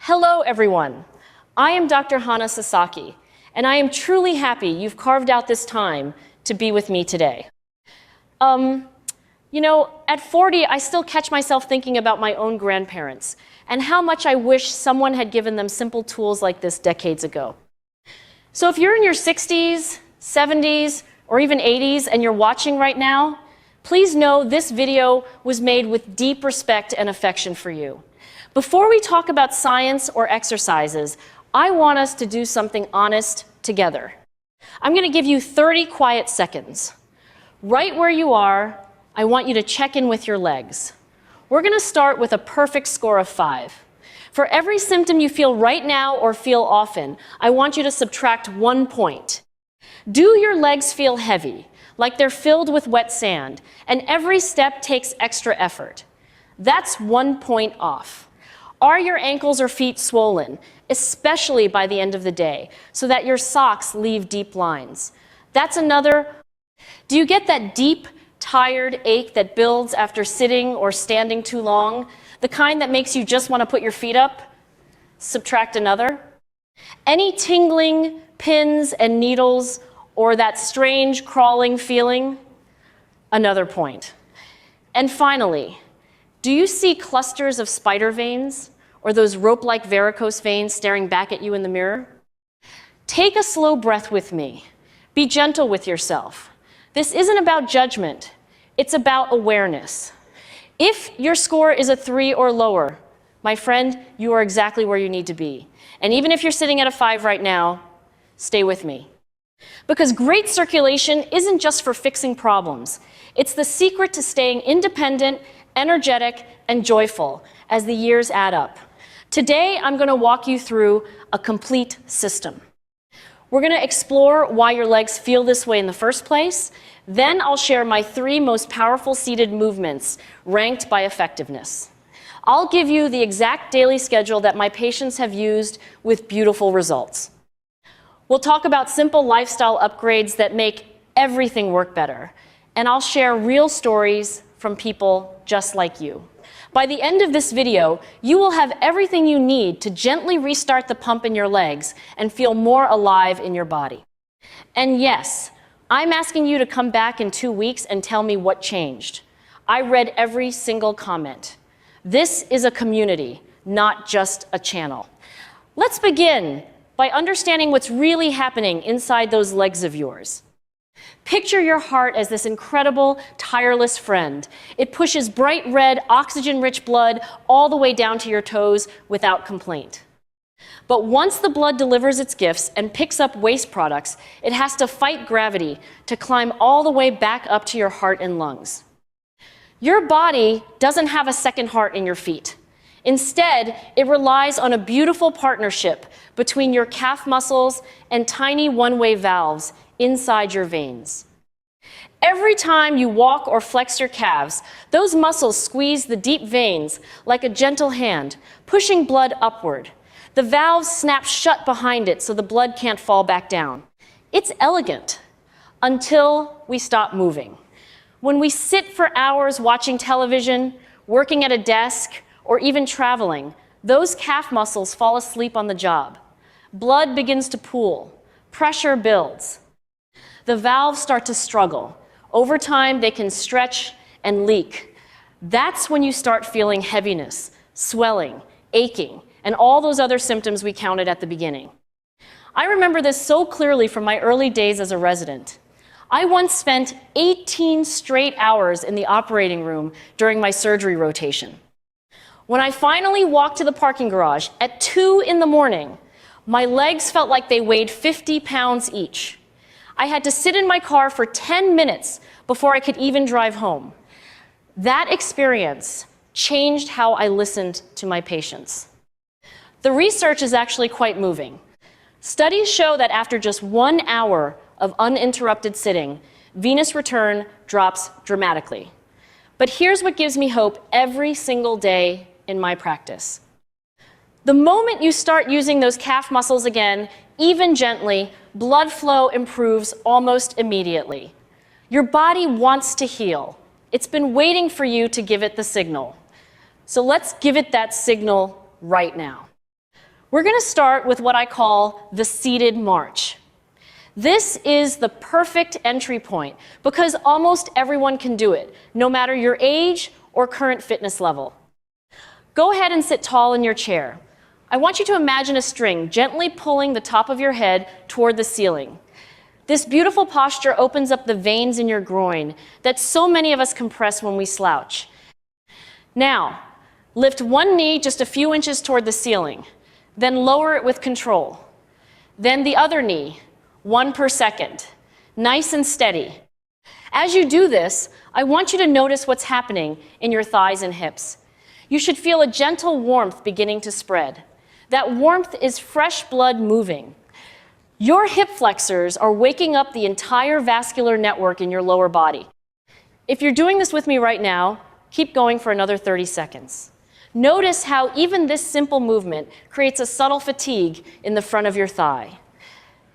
Hello, everyone. I am Dr. Hana Sasaki, and I am truly happy you've carved out this time to be with me today. At 40, I still catch myself thinking about my own grandparents and how much I wish someone had given them simple tools like this decades ago. So if you're in your 60s, 70s, or even 80s and you're watching right now, please know this video was made with deep respect and affection for you. Before we talk about science or exercises, I want us to do something honest together. I'm going to give you 30 quiet seconds. Right where you are, I want you to check in with your legs. We're going to start with a perfect score of 5. For every symptom you feel right now or feel often, I want you to subtract 1 point. Do your legs feel heavy, like they're filled with wet sand, and every step takes extra effort? That's 1 point off. Are your ankles or feet swollen, especially by the end of the day, so that your socks leave deep lines? That's another. Do you get that deep, tired ache that builds after sitting or standing too long, the kind that makes you just want to put your feet up? Subtract another. Any tingling, pins and needles, or that strange crawling feeling? Another point. And finally, do you see clusters of spider veins or those rope-like varicose veins staring back at you in the mirror? Take a slow breath with me. Be gentle with yourself. This isn't about judgment. It's about awareness. If your score is a 3 or lower, my friend, you are exactly where you need to be. And even if you're sitting at a 5 right now, stay with me. Because great circulation isn't just for fixing problems. It's the secret to staying independent, energetic, and joyful as the years add up. Today, I'm going to walk you through a complete system. We're going to explore why your legs feel this way in the first place. Then I'll share my 3 most powerful seated movements ranked by effectiveness. I'll give you the exact daily schedule that my patients have used with beautiful results. We'll talk about simple lifestyle upgrades that make everything work better. And I'll share real stories from people just like you. By the end of this video, you will have everything you need to gently restart the pump in your legs and feel more alive in your body. And yes, I'm asking you to come back in 2 weeks and tell me what changed. I read every single comment. This is a community, not just a channel. Let's begin by understanding what's really happening inside those legs of yours. Picture your heart as this incredible, tireless friend. It pushes bright red, oxygen-rich blood all the way down to your toes without complaint. But once the blood delivers its gifts and picks up waste products, it has to fight gravity to climb all the way back up to your heart and lungs. Your body doesn't have a second heart in your feet. Instead, it relies on a beautiful partnership between your calf muscles and tiny one-way valves inside your veins. Every time you walk or flex your calves, those muscles squeeze the deep veins like a gentle hand, pushing blood upward. The valves snap shut behind it so the blood can't fall back down. It's elegant until we stop moving. When we sit for hours watching television, working at a desk, or even traveling, those calf muscles fall asleep on the job. Blood begins to pool. Pressure builds. The valves start to struggle. Over time, they can stretch and leak. That's when you start feeling heaviness, swelling, aching, and all those other symptoms we counted at the beginning. I remember this so clearly from my early days as a resident. I once spent 18 straight hours in the operating room during my surgery rotation. When I finally walked to the parking garage at 2 in the morning, my legs felt like they weighed 50 pounds each. I had to sit in my car for 10 minutes before I could even drive home. That experience changed how I listened to my patients. The research is actually quite moving. Studies show that after just 1 hour of uninterrupted sitting, venous return drops dramatically. But here's what gives me hope every single day in my practice. The moment you start using those calf muscles again, even gently, blood flow improves almost immediately. Your body wants to heal. It's been waiting for you to give it the signal. So let's give it that signal right now. We're going to start with what I call the seated march. This is the perfect entry point because almost everyone can do it, no matter your age or current fitness level. Go ahead and sit tall in your chair. I want you to imagine a string gently pulling the top of your head toward the ceiling. This beautiful posture opens up the veins in your groin that so many of us compress when we slouch. Now, lift one knee just a few inches toward the ceiling, then lower it with control. Then the other knee, 1 per second, nice and steady. As you do this, I want you to notice what's happening in your thighs and hips. You should feel a gentle warmth beginning to spread. That warmth is fresh blood moving. Your hip flexors are waking up the entire vascular network in your lower body. If you're doing this with me right now, keep going for another 30 seconds. Notice how even this simple movement creates a subtle fatigue in the front of your thigh.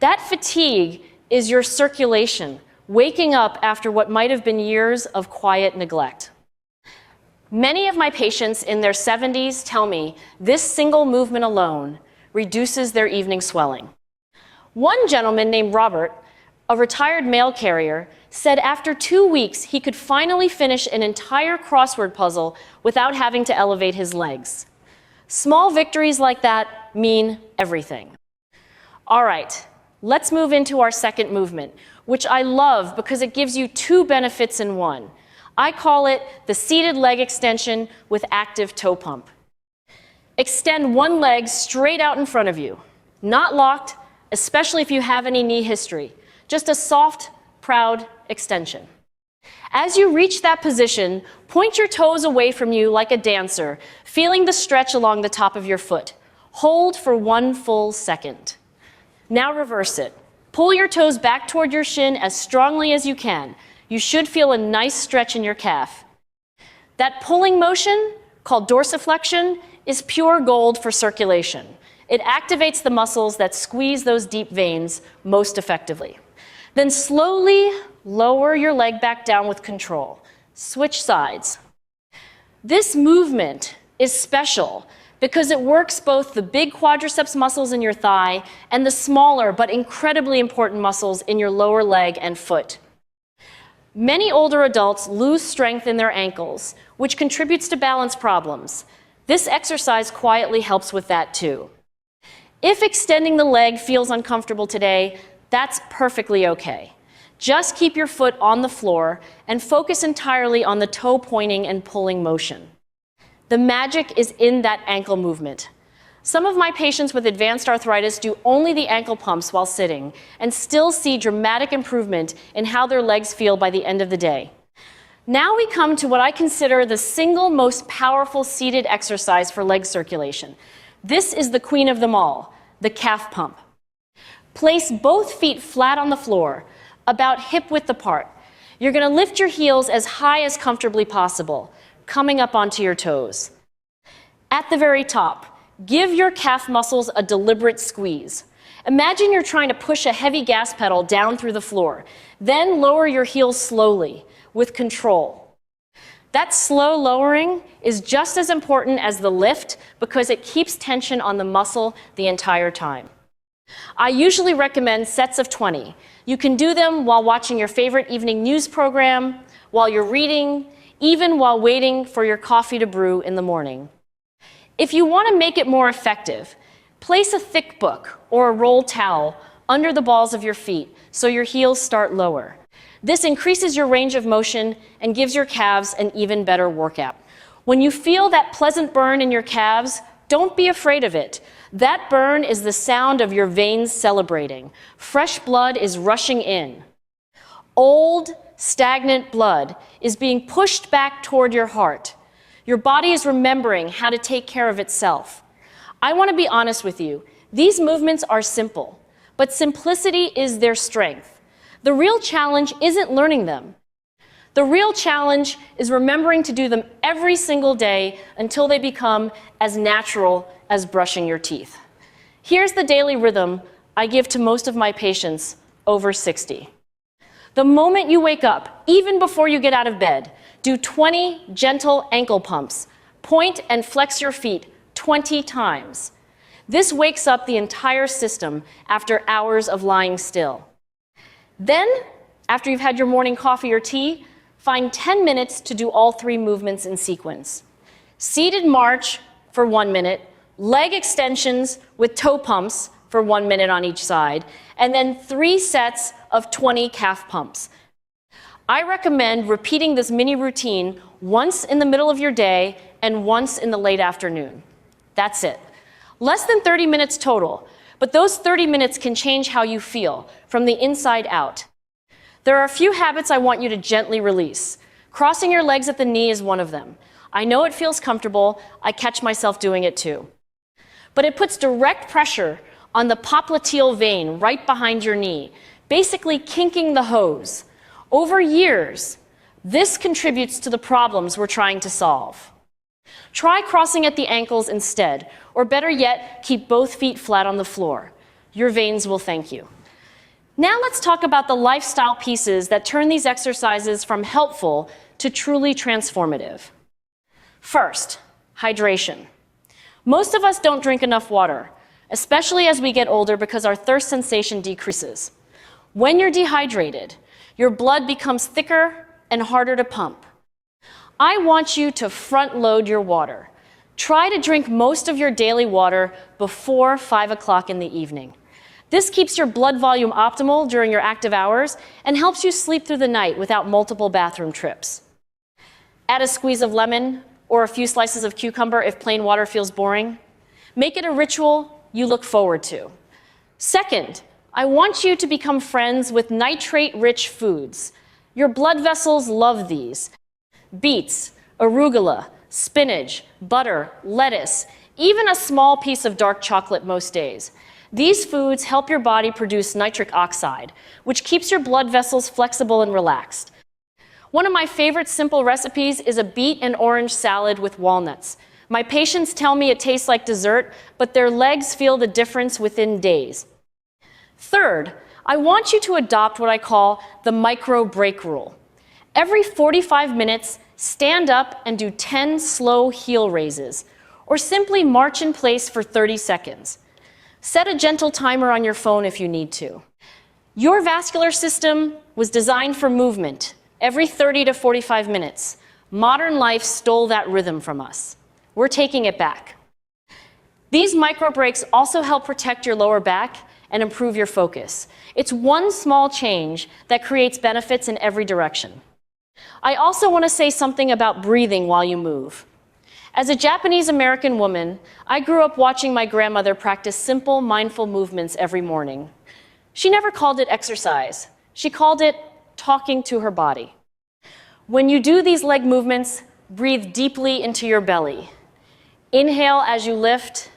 That fatigue is your circulation waking up after what might have been years of quiet neglect. Many of my patients in their 70s tell me this single movement alone reduces their evening swelling. One gentleman named Robert, a retired mail carrier, said after 2 weeks he could finally finish an entire crossword puzzle without having to elevate his legs. Small victories like that mean everything. All right, let's move into our second movement, which I love because it gives you 2 benefits in one. I call it the seated leg extension with active toe pump. Extend one leg straight out in front of you, not locked, especially if you have any knee history. Just a soft, proud extension. As you reach that position, point your toes away from you like a dancer, feeling the stretch along the top of your foot. Hold for 1 full second. Now reverse it. Pull your toes back toward your shin as strongly as you can. You should feel a nice stretch in your calf. That pulling motion, called dorsiflexion, is pure gold for circulation. It activates the muscles that squeeze those deep veins most effectively. Then slowly lower your leg back down with control. Switch sides. This movement is special because it works both the big quadriceps muscles in your thigh and the smaller but incredibly important muscles in your lower leg and foot. Many older adults lose strength in their ankles, which contributes to balance problems. This exercise quietly helps with that too. If extending the leg feels uncomfortable today, that's perfectly okay. Just keep your foot on the floor and focus entirely on the toe pointing and pulling motion. The magic is in that ankle movement. Some of my patients with advanced arthritis do only the ankle pumps while sitting and still see dramatic improvement in how their legs feel by the end of the day. Now we come to what I consider the single most powerful seated exercise for leg circulation. This is the queen of them all, the calf pump. Place both feet flat on the floor, about hip width apart. You're going to lift your heels as high as comfortably possible, coming up onto your toes. At the very top, give your calf muscles a deliberate squeeze. Imagine you're trying to push a heavy gas pedal down through the floor. Then lower your heels slowly, with control. That slow lowering is just as important as the lift because it keeps tension on the muscle the entire time. I usually recommend sets of 20. You can do them while watching your favorite evening news program, while you're reading, even while waiting for your coffee to brew in the morning. If you want to make it more effective, place a thick book or a rolled towel under the balls of your feet so your heels start lower. This increases your range of motion and gives your calves an even better workout. When you feel that pleasant burn in your calves, don't be afraid of it. That burn is the sound of your veins celebrating. Fresh blood is rushing in. Old, stagnant blood is being pushed back toward your heart. Your body is remembering how to take care of itself. I want to be honest with you. These movements are simple, but simplicity is their strength. The real challenge isn't learning them. The real challenge is remembering to do them every single day until they become as natural as brushing your teeth. Here's the daily rhythm I give to most of my patients over 60. The moment you wake up, even before you get out of bed, do 20 gentle ankle pumps. Point and flex your feet 20 times. This wakes up the entire system after hours of lying still. Then, after you've had your morning coffee or tea, find 10 minutes to do all 3 movements in sequence. Seated march for 1 minute, leg extensions with toe pumps for 1 minute on each side, and then 3 sets of 20 calf pumps. I recommend repeating this mini routine once in the middle of your day and once in the late afternoon. That's it. Less than 30 minutes total, but those 30 minutes can change how you feel from the inside out. There are a few habits I want you to gently release. Crossing your legs at the knee is one of them. I know it feels comfortable. I catch myself doing it too. But it puts direct pressure on the popliteal vein right behind your knee, basically kinking the hose. Over years, this contributes to the problems we're trying to solve. Try crossing at the ankles instead, or better yet, keep both feet flat on the floor. Your veins will thank you. Now let's talk about the lifestyle pieces that turn these exercises from helpful to truly transformative. First, hydration. Most of us don't drink enough water, especially as we get older because our thirst sensation decreases. When you're dehydrated, your blood becomes thicker and harder to pump. I want you to front load your water. Try to drink most of your daily water before 5 o'clock in the evening. This keeps your blood volume optimal during your active hours and helps you sleep through the night without multiple bathroom trips. Add a squeeze of lemon or a few slices of cucumber if plain water feels boring. Make it a ritual you look forward to. Second, I want you to become friends with nitrate-rich foods. Your blood vessels love these. Beets, arugula, spinach, butter, lettuce, even a small piece of dark chocolate most days. These foods help your body produce nitric oxide, which keeps your blood vessels flexible and relaxed. One of my favorite simple recipes is a beet and orange salad with walnuts. My patients tell me it tastes like dessert, but their legs feel the difference within days. Third, I want you to adopt what I call the micro break rule. Every 45 minutes, stand up and do 10 slow heel raises, or simply march in place for 30 seconds. Set a gentle timer on your phone if you need to. Your vascular system was designed for movement every 30 to 45 minutes. Modern life stole that rhythm from us. We're taking it back. These micro breaks also help protect your lower back and improve your focus. It's one small change that creates benefits in every direction. I also want to say something about breathing while you move. As a Japanese-American woman, I grew up watching my grandmother practice simple, mindful movements every morning. She never called it exercise. She called it talking to her body. When you do these leg movements, breathe deeply into your belly. Inhale as you lift,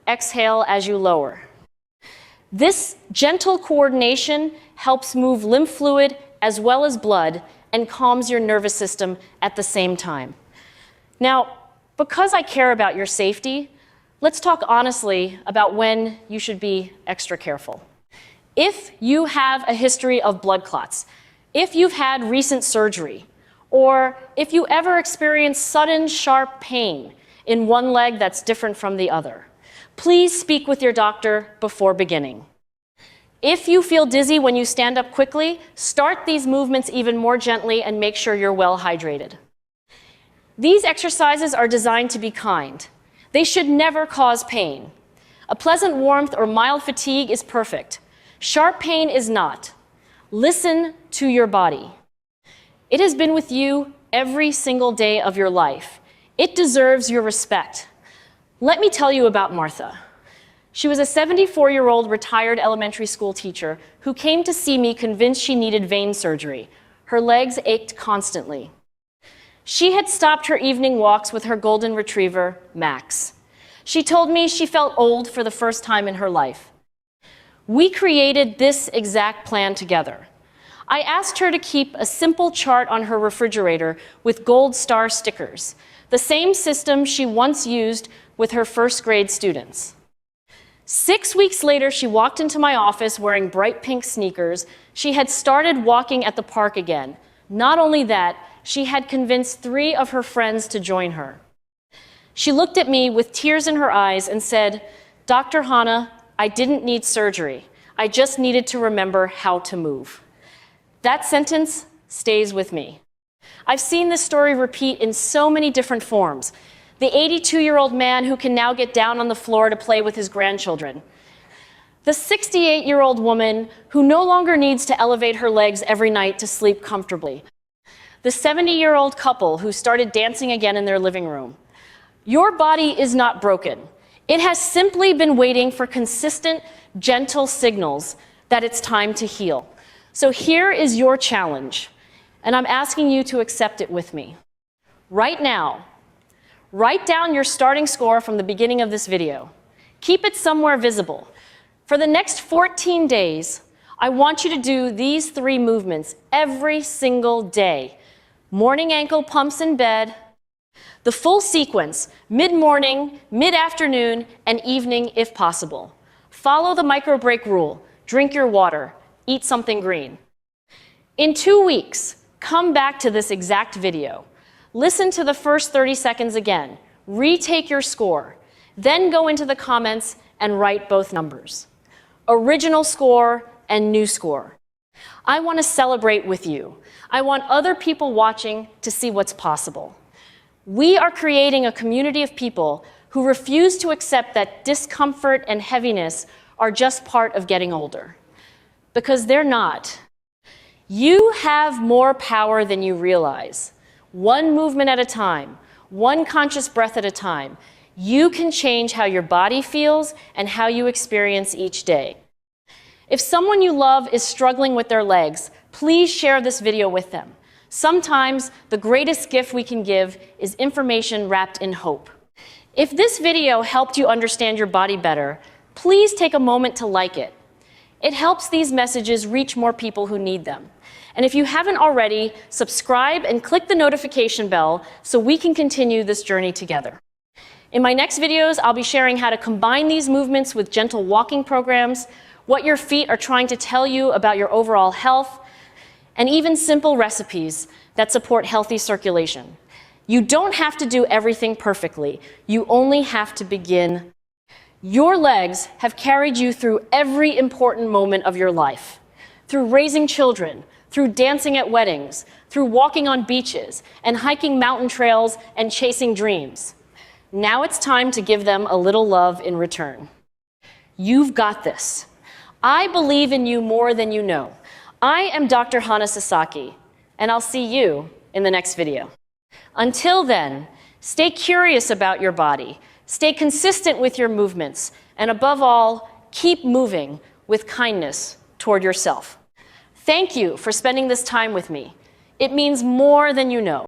exhale as you lower. This gentle coordination helps move lymph fluid as well as blood and calms your nervous system at the same time. Now, because I care about your safety, let's talk honestly about when you should be extra careful. If you have a history of blood clots, if you've had recent surgery, or if you ever experience sudden sharp pain in one leg that's different from the other, please speak with your doctor before beginning. If you feel dizzy when you stand up quickly, start these movements even more gently and make sure you're well hydrated. These exercises are designed to be kind. They should never cause pain. A pleasant warmth or mild fatigue is perfect. Sharp pain is not. Listen to your body. It has been with you every single day of your life. It deserves your respect. Let me tell you about Martha. She was a 74-year-old retired elementary school teacher who came to see me convinced she needed vein surgery. Her legs ached constantly. She had stopped her evening walks with her golden retriever, Max. She told me she felt old for the first time in her life. We created this exact plan together. I asked her to keep a simple chart on her refrigerator with gold star stickers, the same system she once used with her first grade students. 6 weeks later, she walked into my office wearing bright pink sneakers. She had started walking at the park again. Not only that, she had convinced 3 of her friends to join her. She looked at me with tears in her eyes and said, Dr. Hana, I didn't need surgery. I just needed to remember how to move. That sentence stays with me. I've seen this story repeat in so many different forms. The 82-year-old man who can now get down on the floor to play with his grandchildren. The 68-year-old woman who no longer needs to elevate her legs every night to sleep comfortably. The 70-year-old couple who started dancing again in their living room. Your body is not broken. It has simply been waiting for consistent, gentle signals that it's time to heal. So here is your challenge, and I'm asking you to accept it with me. Right now, write down your starting score from the beginning of this video. Keep it somewhere visible. For the next 14 days, I want you to do these 3 movements every single day. Morning ankle pumps in bed, the full sequence, mid-morning, mid-afternoon, and evening if possible. Follow the micro break rule. Drink your water. Eat something green. In 2 weeks, come back to this exact video. Listen to the first 30 seconds again. Retake your score. Then go into the comments and write both numbers. Original score and new score. I want to celebrate with you. I want other people watching to see what's possible. We are creating a community of people who refuse to accept that discomfort and heaviness are just part of getting older. Because they're not. You have more power than you realize. One movement at a time, one conscious breath at a time. You can change how your body feels and how you experience each day. If someone you love is struggling with their legs, please share this video with them. Sometimes the greatest gift we can give is information wrapped in hope. If this video helped you understand your body better, please take a moment to like it. It helps these messages reach more people who need them. And if you haven't already, subscribe and click the notification bell so we can continue this journey together. In my next videos, I'll be sharing how to combine these movements with gentle walking programs, what your feet are trying to tell you about your overall health, and even simple recipes that support healthy circulation. You don't have to do everything perfectly. You only have to begin. Your legs have carried you through every important moment of your life. Through raising children, through dancing at weddings, through walking on beaches, and hiking mountain trails and chasing dreams. Now it's time to give them a little love in return. You've got this. I believe in you more than you know. I am Dr. Hana Sasaki, and I'll see you in the next video. Until then, stay curious about your body, stay consistent with your movements, and above all, keep moving with kindness toward yourself. Thank you for spending this time with me. It means more than you know.